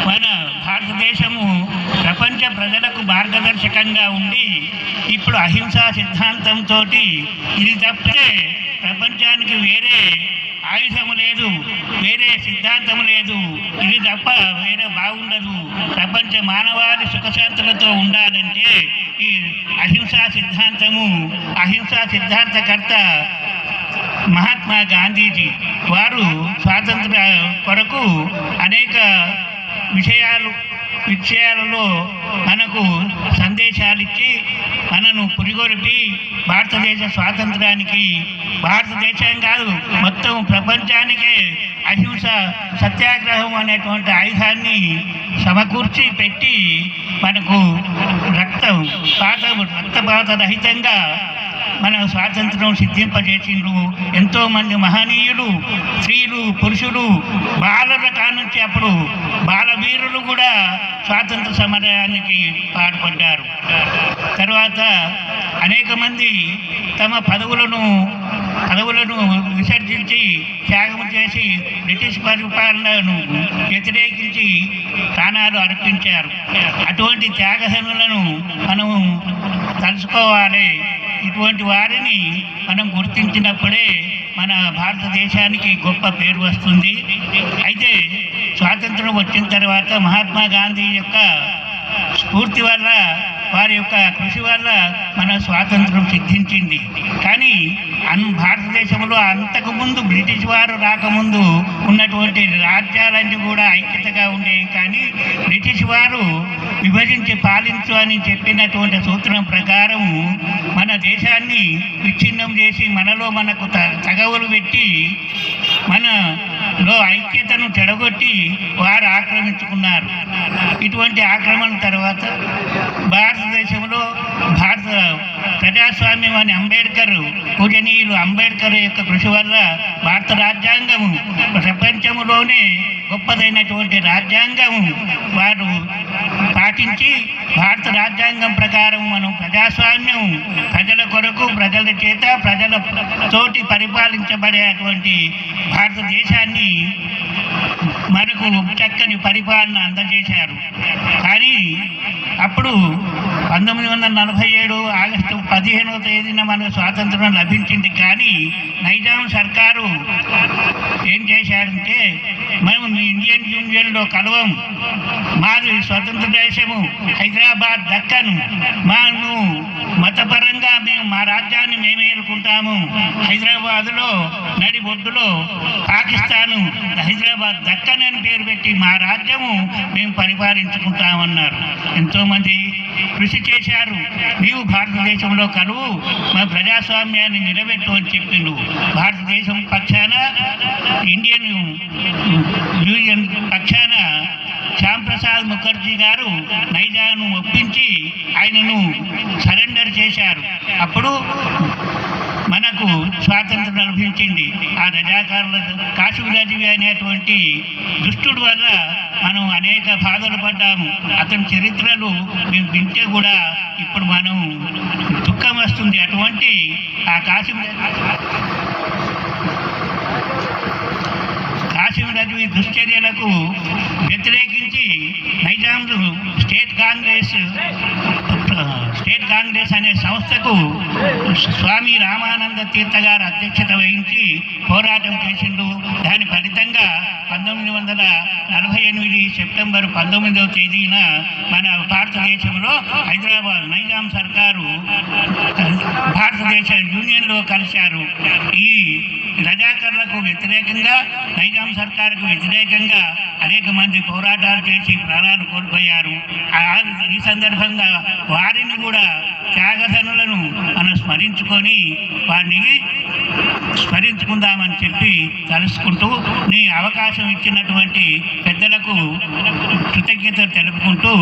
మన భారతదేశము ప్రపంచ ప్రజలకు మార్గదర్శకంగా ఉండి ఇప్పుడు అహింసా సిద్ధాంతంతో ఇది తప్పితే ప్రపంచానికి వేరే ఆయుధము లేదు, వేరే సిద్ధాంతం లేదు, ఇది తప్ప వేరే బాగుండదు. ప్రపంచ మానవాళి సుఖశాంతులతో ఉండాలంటే ఈ అహింసా సిద్ధాంతము, అహింసా సిద్ధాంతకర్త మహాత్మా గాంధీజీ వారు స్వాతంత్ర కొరకు అనేక విషయాలలో మనకు సందేశాలిచ్చి మనను పురిగొల్పి భారతదేశ స్వాతంత్రానికి, భారతదేశం కాదు మొత్తం ప్రపంచానికే అహింస సత్యాగ్రహం అనేటువంటి ఆయుధాన్ని సమకూర్చి పెట్టి మనకు రక్తపాత రహితంగా మన స్వాతంత్రం సిద్ధింపజేసిండ్రు. ఎంతోమంది మహనీయులు, స్త్రీలు, పురుషులు, బాలల కానుంచి అప్పుడు బాలవీరులు కూడా స్వాతంత్ర సమరానికి పాల్పడ్డారు. తర్వాత అనేక మంది తమ పదవులను విసర్జించి త్యాగం చేసి బ్రిటిష్ పరిపాలనను వ్యతిరేకించి ప్రాణాలు అర్పించారు. అటువంటి త్యాగహనులను మనం తలుచుకోవాలి. ఇటువంటి వారిని మనం గుర్తించినప్పుడే మన భారతదేశానికి గొప్ప పేరు వస్తుంది. అయితే స్వాతంత్రం వచ్చిన తర్వాత మహాత్మా గాంధీ యొక్క స్ఫూర్తి వల్ల, వారి యొక్క కృషి వల్ల మన స్వాతంత్రం సిద్ధించింది. కానీ భారతదేశంలో అంతకుముందు బ్రిటిష్ వారు రాకముందు ఉన్నటువంటి రాజ్యాలన్నీ కూడా ఐక్యతగా ఉండేవి. కానీ బ్రిటిష్ వారు విభజించి పాలించు అని చెప్పినటువంటి సూత్రం ప్రకారం మన దేశాన్ని విచ్ఛిన్నం చేసి మనకు తగవులు పెట్టి మనలో ఐక్యతను చెడగొట్టి వారు ఆక్రమించుకున్నారు. ఇటువంటి ఆక్రమణ తర్వాత భారతదేశంలో ప్రజాస్వామ్యం అని పూజనీయులు అంబేద్కర్ యొక్క కృషి వల్ల భారత రాజ్యాంగము ప్రపంచంలోనే గొప్పదైనటువంటి రాజ్యాంగము వారు పాటించి, భారత రాజ్యాంగం ప్రకారం మనం ప్రజాస్వామ్యం, ప్రజల కొరకు, ప్రజల చేత, ప్రజలతోటి పరిపాలించబడేటువంటి భారతదేశాన్ని మనకు చక్కని పరిపాలన అందజేశారు. కానీ అప్పుడు 1947 ఆగస్టు 15వ తేదీన మనకు స్వాతంత్రం లభించింది. కానీ నైజాం సర్కారు ఏం చేశారంటే, మేము ఇండియన్ యూనియన్లో కలవం, మాది స్వతంత్ర దేశము, హైదరాబాద్ దక్కను, మతపరంగా మేము మా రాజ్యాన్ని మేమే ఎన్నుకుంటాము, హైదరాబాదులో నడిబొడ్డులో పాకిస్తాను హైదరాబాద్ దక్కన్ అని పేరు పెట్టి మా రాజ్యము మేము పరిపాలించుకుంటామన్నారు. ఎంతోమంది కృషి చేశారు. నీవు భారతదేశంలో కలువు, మా ప్రజాస్వామ్యాన్ని నిలబెట్టు అని చెప్పిండు. భారతదేశం పక్షాన, ఇండియన్ యూనియన్ పక్షాన శ్యాంప్రసాద్ ముఖర్జీ గారు నైజాను ఒప్పించి ఆయనను సరెండర్ చేశారు. అప్పుడు మనకు స్వాతంత్రం లభించింది. ఆ రజాకారుల కాసిం రజ్వీ అనేటువంటి దుష్టుడు వల్ల మనం అనేక బాధలు పడ్డాము. అతని చరిత్రలు మేము వింటే కూడా ఇప్పుడు మనం దుఃఖం వస్తుంది. అటువంటి ఆ కాసిం రజ్వీ దుశ్చర్యలకు వ్యతిరేకించి నైజాం స్టేట్ కాంగ్రెస్ అనే సంస్థకు స్వామి రామానంద తీర్థ గారు అధ్యక్షత వహించి పోరాటం చేసిండు. దాని ఫలితంగా 1948 సెప్టెంబర్ 19వ తేదీన మన భారతదేశంలో హైదరాబాద్ నైజాం సర్కారు భారతదేశ యూనియన్లో కలిశారు. ఈ రజాకర్లకు వ్యతిరేకంగా, నైజాం సర్కారుకు వ్యతిరేకంగా అనేక మంది పోరాటాలు చేసి ప్రాణాలు కోల్పోయారు. ఈ సందర్భంగా వారిని కూడా, త్యాగధనులను మనం స్మరించుకొని వారిని స్మరించుకుందామని చెప్పి తలుసుకుంటూ, నీ అవకాశం ఇచ్చినటువంటి పెద్దలకు కృతజ్ఞతలు తెలుపుకుంటూ